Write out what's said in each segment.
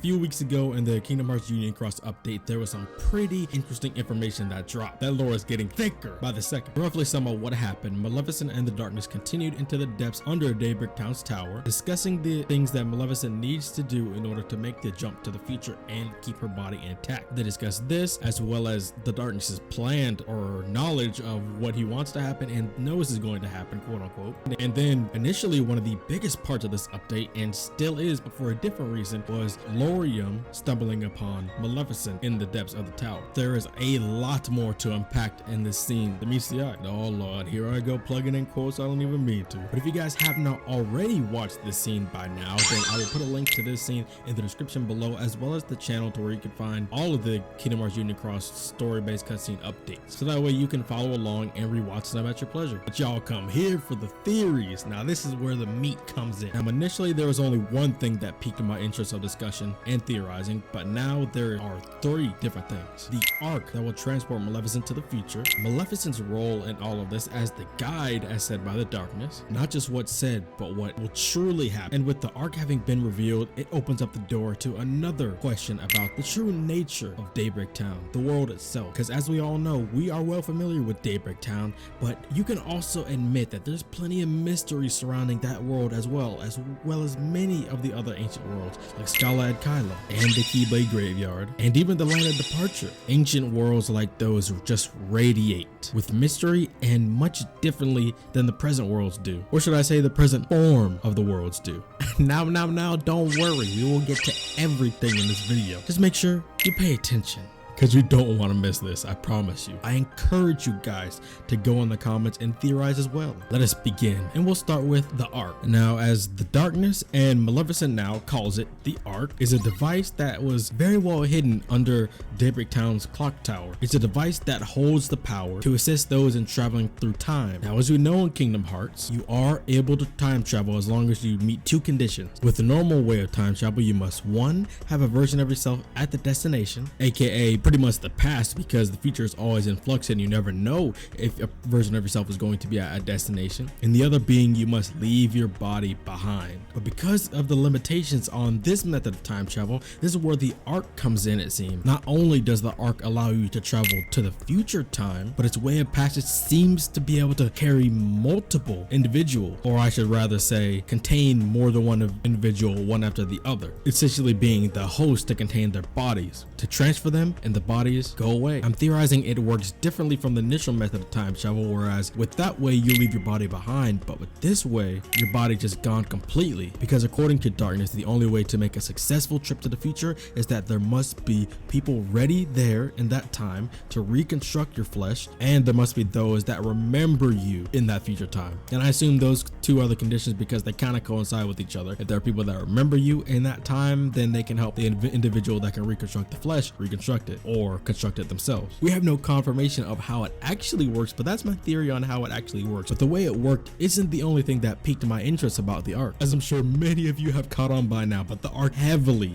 few weeks ago in the Kingdom Hearts Union Cross update, there was some pretty interesting information that dropped. That lore is getting thicker by the second. Roughly sum up what happened, Maleficent and the Darkness continued into the depths under Daybreak Town's tower, discussing the things that Maleficent needs to do in order to make the jump to the future and keep her body intact. They discussed this as well as the Darkness's plan or knowledge of what he wants to happen and knows is going to happen, quote unquote. And then initially one of the biggest parts of this update, and still is but for a different reason, was Lorium stumbling upon Maleficent in the depths of the tower. There is a lot more to unpack in this scene that meets the eye. Oh lord, here I go plugging in quotes I don't even mean to. But if you guys have not already watched this scene by now, then I will put a link to this scene in the description below, as well as the channel to where you can find all of the Kingdom Hearts Union Cross story-based cutscene updates. So that way you can follow along and rewatch them at your pleasure. But y'all come here for the theories. Now this is where the meat comes in. Now initially there was only one thing that piqued my interest of discussion and theorizing, but now there are three different things. The ARK that will transport Maleficent to the future, Maleficent's role in all of this as the guide as said by the Darkness, not just what's said but what will truly happen. And with the ARK having been revealed, it opens up the door to another question about the true nature of Daybreak Town, the world itself. Because as we all know, we are well familiar with Daybreak Town, but you can also admit that there's plenty of mystery surrounding that world as well as many of the other ancient worlds like Scala and Kylo and the Keyblade Graveyard and even the Land of Departure. Ancient worlds like those just radiate with mystery and much differently than the present worlds do, or should I say the present form of the worlds do. Now, don't worry, we will get to everything in this video. Just make sure you pay attention, because you don't want to miss this, I promise you. I encourage you guys to go in the comments and theorize as well. Let us begin, and we'll start with the ARK. Now, as the Darkness and Maleficent now calls it, the ARK is a device that was very well hidden under Daybreak Town's clock tower. It's a device that holds the power to assist those in traveling through time. Now, as we know in Kingdom Hearts, you are able to time travel as long as you meet two conditions. With the normal way of time travel, you must 1. Have a version of yourself at the destination, aka pretty much the past, because the future is always in flux and you never know if a version of yourself is going to be at a destination, and the other being you must leave your body behind. But because of the limitations on this method of time travel, this is where the ARK comes in, it seems. Not only does the ARK allow you to travel to the future time, but its way of passage seems to be able to carry multiple individuals, or I should rather say contain more than one individual one after the other, essentially being the host to contain their bodies, to transfer them and the bodies go away. I'm theorizing it works differently from the initial method of time travel, whereas with that way you leave your body behind, but with this way your body just gone completely, because according to Darkness, the only way to make a successful trip to the future is that there must be people ready there in that time to reconstruct your flesh, and there must be those that remember you in that future time. And I assume those two are the conditions because they kind of coincide with each other. If there are people that remember you in that time, then they can help the individual that can reconstruct the flesh reconstruct it or construct it themselves. We have no confirmation of how it actually works, but that's my theory on how it actually works. But the way it worked isn't the only thing that piqued my interest about the ARK, as I'm sure many of you have caught on by now. But the ARK heavily,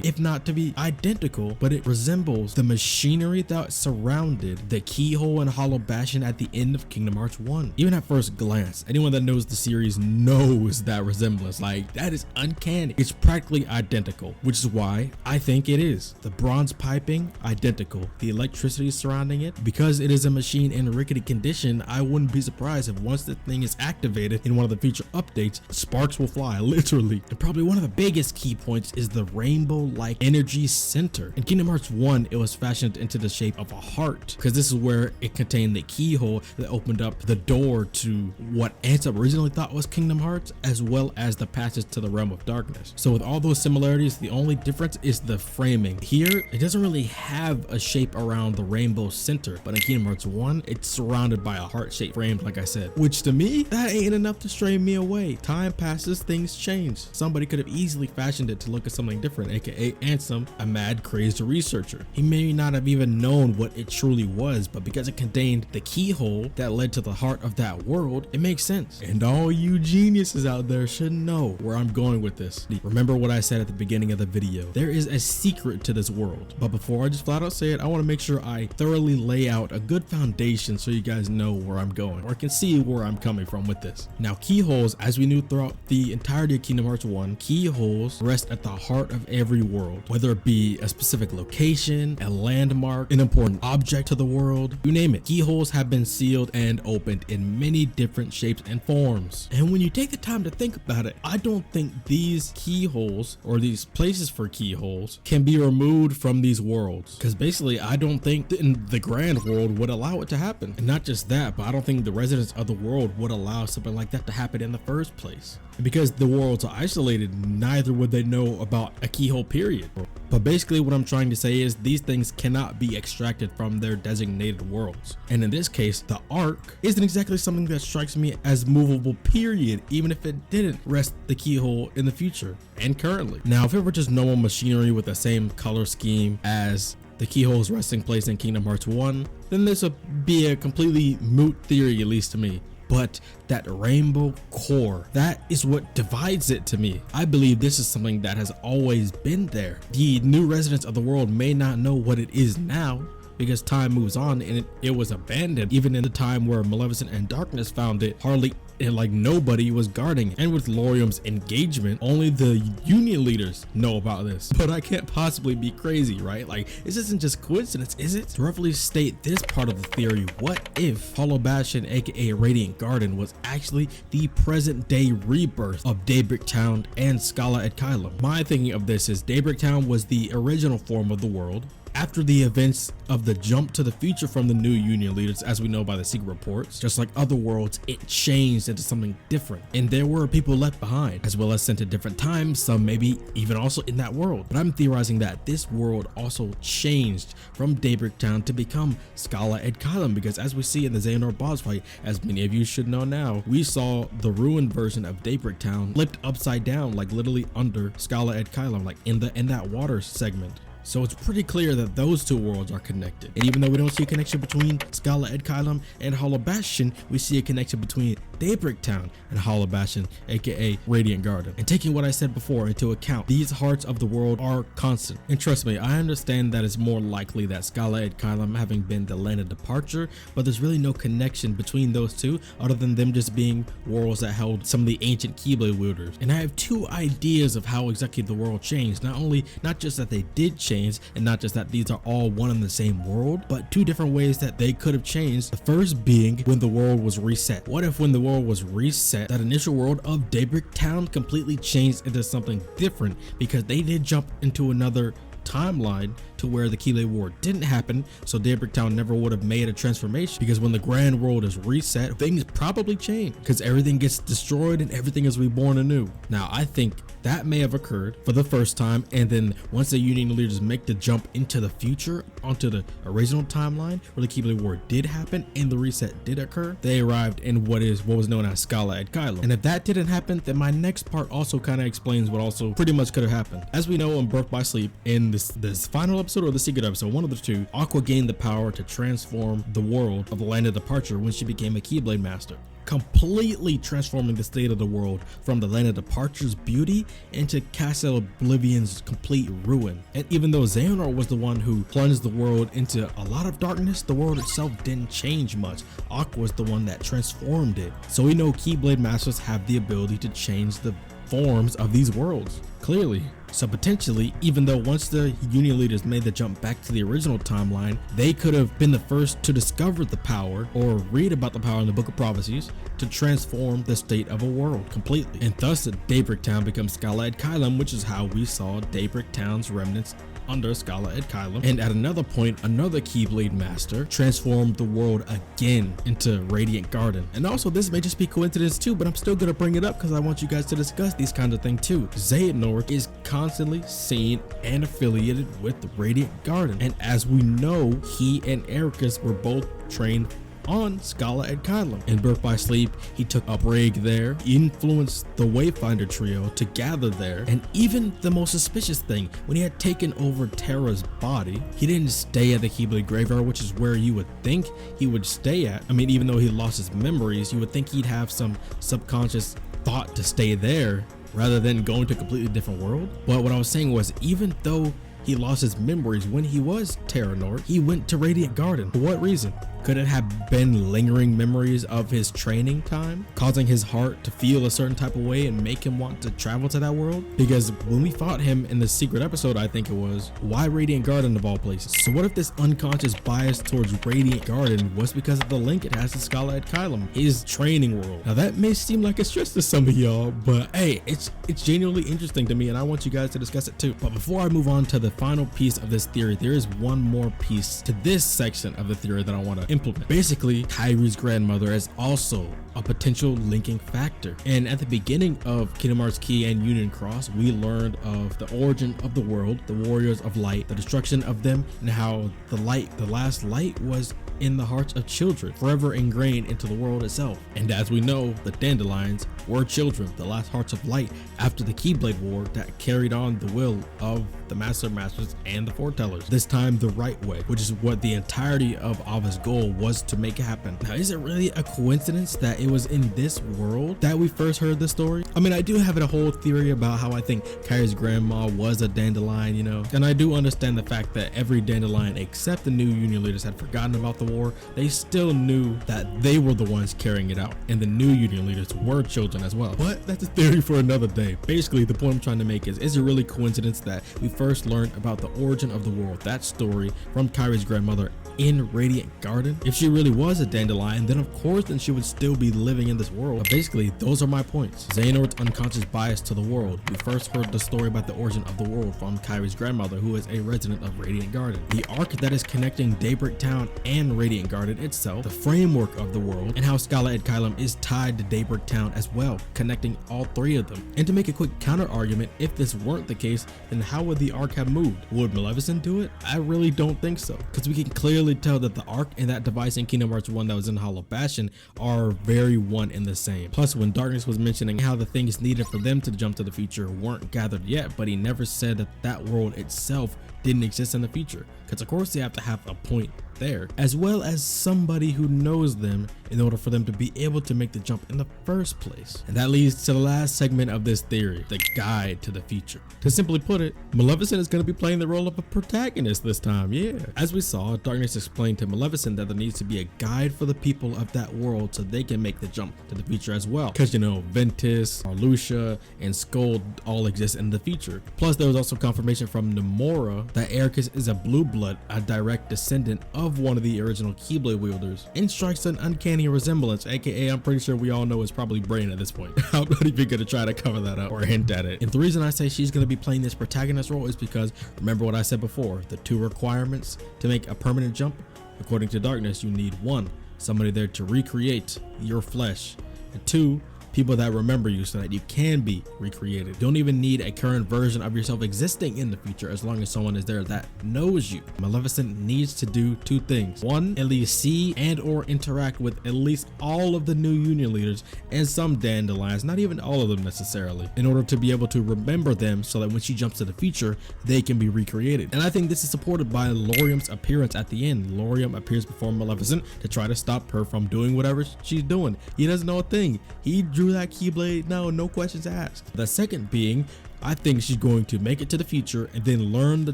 if not to be identical, but it resembles the machinery that surrounded the Keyhole and Hollow Bastion at the end of Kingdom Hearts 1. Even at first glance, anyone that knows the series knows that resemblance. Like, that is uncanny. It's practically identical, which is why I think it is. The bronze piping, identical. The electricity surrounding it, because it is a machine in rickety condition, I wouldn't be surprised if once the thing is activated in one of the future updates, sparks will fly, literally. And probably one of the biggest key points is the rainbow-like energy center. In Kingdom Hearts 1, it was fashioned into the shape of a heart, because this is where it contained the keyhole that opened up the door to what Ansem originally thought was Kingdom Hearts, as well as the passage to the realm of darkness. So with all those similarities, the only difference is the framing. Here, it doesn't really have a shape around the rainbow center, but in Kingdom Hearts 1, it's surrounded by a heart-shaped frame, like I said, which to me, that ain't enough to stray me away. Time passes, things change. Somebody could have easily fashioned it to look at something different, aka Ansem, a mad, crazed researcher. He may not have even known what it truly was, but because it contained the keyhole that led to the heart of that world, it makes sense. And all you geniuses out there should know where I'm going with this. Remember what I said at the beginning of the video. There is a secret to this world, but before I just flat out say it, I want to make sure I thoroughly lay out a good foundation so you guys know where I'm going, or can see where I'm coming from with this. Now, keyholes, as we knew throughout the entirety of Kingdom Hearts 1, keyholes rest at the heart of every world, whether it be a specific location, a landmark, an important object to the world, you name it. Keyholes have been sealed and opened in many different shapes and forms. And when you take the time to think about it, I don't think these keyholes or these places for keyholes can be removed from these worlds, because basically I don't think in the grand world would allow it to happen. And not just that, but I don't think the residents of the world would allow something like that to happen in the first place. And because the worlds are isolated, neither would they know about a keyhole, period. But basically what I'm trying to say is these things cannot be extracted from their designated worlds. And in this case, the ARK isn't exactly something that strikes me as movable, period, even if it didn't rest the keyhole in the future and currently. Now, if it were just normal machinery with the same color scheme as the keyhole's resting place in Kingdom Hearts 1, then this would be a completely moot theory, at least to me. But that rainbow core, that is what divides it to me. I believe this is something that has always been there. The new residents of the world may not know what it is now, because time moves on and it was abandoned. Even in the time where Maleficent and Darkness found it, hardly like nobody was guarding it. And with Laurium's engagement, only the union leaders know about this. But I can't possibly be crazy, right? Like, this isn't just coincidence, is it? To roughly state this part of the theory, what if Hollow Bastion, aka Radiant Garden, was actually the present day rebirth of Daybreak Town and Scala at Kylum? My thinking of this is Daybreak Town was the original form of the world. After the events of the jump to the future from the new union leaders, as we know by the secret reports, just like other worlds, it changed into something different. And there were people left behind, as well as sent at different times, some maybe even also in that world. But I'm theorizing that this world also changed from Daybreak Town to become Scala at Kylum, because as we see in the Xehanort boss fight, as many of you should know now, we saw the ruined version of Daybreak Town flipped upside down, like literally under Scala at Kylum, like in that water segment. So it's pretty clear that those two worlds are connected. And even though we don't see a connection between Scala at Kylum and Hollow Bastion, we see a connection between Daybreak Town and Hollow Bastion, aka Radiant Garden. And taking what I said before into account, these hearts of the world are constant. And trust me, I understand that it's more likely that Scala at Kylum having been the land of departure, but there's really no connection between those two other than them just being worlds that held some of the ancient Keyblade wielders. And I have two ideas of how exactly the world changed. Not just that they did change, and not just that these are all one and the same world, but two different ways that they could have changed. The first being when the world was reset. What if when the world was reset, that initial world of Daybreak Town completely changed into something different because they did jump into another timeline to where the Keyblade War didn't happen, so Daybreak Town never would have made a transformation, because when the grand world is reset, things probably change because everything gets destroyed and everything is reborn anew. Now, I think that may have occurred for the first time, and then once the union leaders make the jump into the future onto the original timeline where the Keyblade War did happen and the reset did occur, they arrived in what was known as Scala at Kylum. And if that didn't happen, then my next part also kind of explains what also pretty much could have happened. As we know in Birth by Sleep, in this final episode or the secret episode, one of the two, Aqua gained the power to transform the world of the Land of Departure when she became a Keyblade Master, completely transforming the state of the world from the Land of Departure's beauty into Castle Oblivion's complete ruin. And even though Xehanort was the one who plunged the world into a lot of darkness, the world itself didn't change much. Aqua was the one that transformed it. So we know Keyblade Masters have the ability to change the forms of these worlds, clearly. So potentially, even though once the union leaders made the jump back to the original timeline, they could have been the first to discover the power or read about the power in the Book of Prophecies to transform the state of a world completely. And thus Daybreak Town becomes Scala at Kylum, which is how we saw Daybreak Town's remnants under Scala at Kylum. And at another point, another Keyblade Master transformed the world again into Radiant Garden. And also, this may just be coincidence too, but I'm still gonna bring it up because I want you guys to discuss these kinds of things too. Xehanort is constantly seen and affiliated with the Radiant Garden, and as we know, he and Ericus were both trained on Scala at Kylum. In Birth by Sleep, he took up Rig there, influenced the Wayfinder trio to gather there, and even the most suspicious thing, when he had taken over Terra's body, he didn't stay at the Keyblade Graveyard, which is where you would think he would stay at. I mean, even though he lost his memories, you would think he'd have some subconscious thought to stay there rather than going to a completely different world. But what I was saying was, even though he lost his memories when he was Terra Nord. He went to Radiant Garden. For what reason? Could it have been lingering memories of his training time, causing his heart to feel a certain type of way and make him want to travel to that world? Because when we fought him in the secret episode, I think it was, why Radiant Garden of all places? So what if this unconscious bias towards Radiant Garden was because of the link it has to Scholar Kylum, his training world? Now that may seem like a stretch to some of y'all, but hey, it's genuinely interesting to me, and I want you guys to discuss it too. But before I move on to the final piece of this theory, there is one more piece to this section of the theory that I want to implement. Basically, Kyrie's grandmother is also a potential linking factor. And at the beginning of Kingdom Hearts Key and Union Cross, we learned of the origin of the world, the Warriors of Light, the destruction of them, and how the last light was in the hearts of children, forever ingrained into the world itself. And as we know, the Dandelions were children, the last hearts of light after the Keyblade War that carried on the will of the Masters and the Foretellers, this time the right way, which is what the entirety of Ava's goal was to make happen. Now, is it really a coincidence that it was in this world that we first heard the story? I mean, I do have a whole theory about how I think Kyrie's grandma was a Dandelion, you know, and I do understand the fact that every Dandelion except the new Union leaders had forgotten about the war. They still knew that they were the ones carrying it out, and the new Union leaders were children as well. But that's a theory for another day. Basically, the point I'm trying to make is it really coincidence that we first learned about the origin of the world, that story, from Kyrie's grandmother in Radiant Garden? If she really was a Dandelion, then of course she would still be living in this world. But basically, those are my points. Xehanort's unconscious bias to the world. We first heard the story about the origin of the world from Kyrie's grandmother, who is a resident of Radiant Garden. The arc that is connecting Daybreak Town and Radiant Garden itself, the framework of the world, and how Scholar Kylum is tied to Daybreak Town as well, connecting all three of them. And to make a quick counter argument, if this weren't the case, then how would the arc have moved? Would Maleficent do it? I really don't think so, because we can clearly tell that the arc and that device in Kingdom Hearts 1 that was in Hollow Bastion are very one and the same. Plus, when Darkness was mentioning how the things needed for them to jump to the future weren't gathered yet, but he never said that that world itself didn't exist in the future, because of course they have to have a point there, as well as somebody who knows them in order for them to be able to make the jump in the first place. And that leads to the last segment of this theory, the guide to the future. To simply put it, Maleficent is going to be playing the role of a protagonist this time, yeah. As we saw, Darkness explained to Maleficent that there needs to be a guide for the people of that world so they can make the jump to the future as well. Because, you know, Ventus, Marluxia, and Scold all exist in the future. Plus, there was also confirmation from Nomura that ARK is a blue blood, a direct descendant of one of the original Keyblade wielders, and strikes an uncanny resemblance, aka I'm pretty sure we all know it's probably Brain at this point. I'm not even gonna try to cover that up or hint at it. And the reason I say she's gonna be playing this protagonist role is because, remember what I said before, the two requirements to make a permanent jump? According to Darkness, you need 1, somebody there to recreate your flesh, and 2, people that remember you so that you can be recreated. You don't even need a current version of yourself existing in the future as long as someone is there that knows you. Maleficent needs to do 2 things. 1, at least see and or interact with at least all of the new Union leaders and some Dandelions, not even all of them necessarily, in order to be able to remember them so that when she jumps to the future, they can be recreated. And I think this is supported by Laurium's appearance at the end. Laurium appears before Maleficent to try to stop her from doing whatever she's doing. He doesn't know a thing. He drew that Keyblade, no questions asked. The second being, I think she's going to make it to the future and then learn the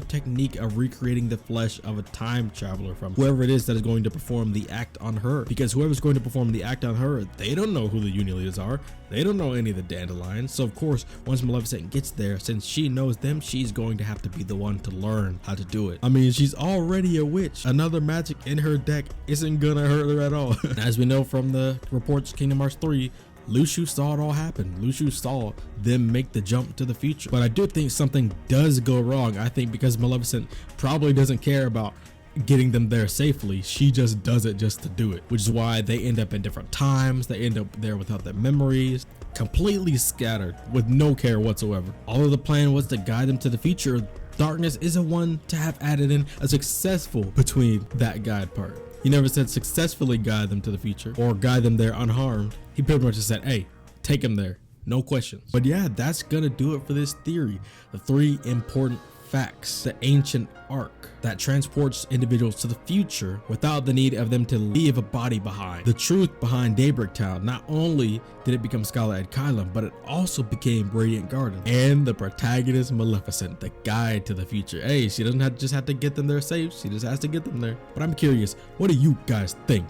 technique of recreating the flesh of a time traveler from whoever it is that is going to perform the act on her. Because whoever's going to perform the act on her, they don't know who the Union leaders are. They don't know any of the Dandelions. So of course, once Maleficent gets there, since she knows them, she's going to have to be the one to learn how to do it. I mean, she's already a witch. Another magic in her deck isn't gonna hurt her at all. As we know from the reports Kingdom Hearts 3, Luxu saw it all happen. Luxu saw them make the jump to the future. But I do think something does go wrong. I think because Maleficent probably doesn't care about getting them there safely, she just does it just to do it, which is why they end up in different times. They end up there without their memories, completely scattered with no care whatsoever. Although the plan was to guide them to the future, Darkness is a one to have added in a successful between that guide part. He never said successfully guide them to the future or guide them there unharmed. He pretty much just said, hey, take them there, no questions. But yeah, that's gonna do it for this theory. The 3 important fax, the ancient ARK that transports individuals to the future without the need of them to leave a body behind. The truth behind Daybreak Town, not only did it become Scarlet Kylum, but it also became Radiant Garden. And the protagonist Maleficent, the guide to the future. Hey, she doesn't just have to get them there safe, she just has to get them there. But I'm curious, what do you guys think?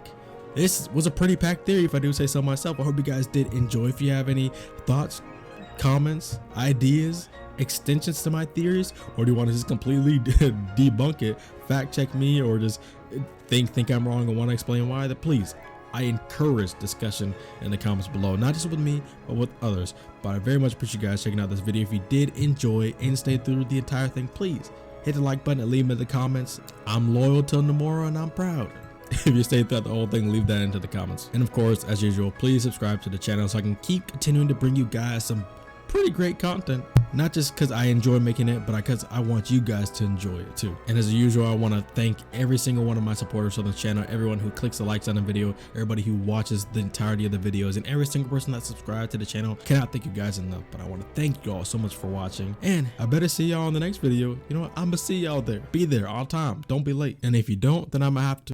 This was a pretty packed theory, if I do say so myself. I hope you guys did enjoy. If you have any thoughts, comments, ideas, extensions to my theories, or do you want to just completely debunk it, fact check me, or just think I'm wrong and want to explain why, then please, I encourage discussion in the comments below, not just with me, but with others. But I very much appreciate you guys checking out this video. If you did enjoy and stay through the entire thing, please hit the like button and leave me in the comments. I'm loyal till tomorrow and I'm proud. If you stayed throughout the whole thing, leave that into the comments. And of course, as usual, please subscribe to the channel so I can keep continuing to bring you guys some pretty great content, not just because I enjoy making it, but because I want you guys to enjoy it too. And as usual, I want to thank every single one of my supporters on the channel, everyone who clicks the likes on the video, everybody who watches the entirety of the videos, and every single person that subscribed to the channel. Cannot thank you guys enough, but I want to thank you all so much for watching, and I better see y'all in the next video. You know what, I'm gonna see y'all there. Be there all the time, don't be late, and if you don't, then I'm gonna have to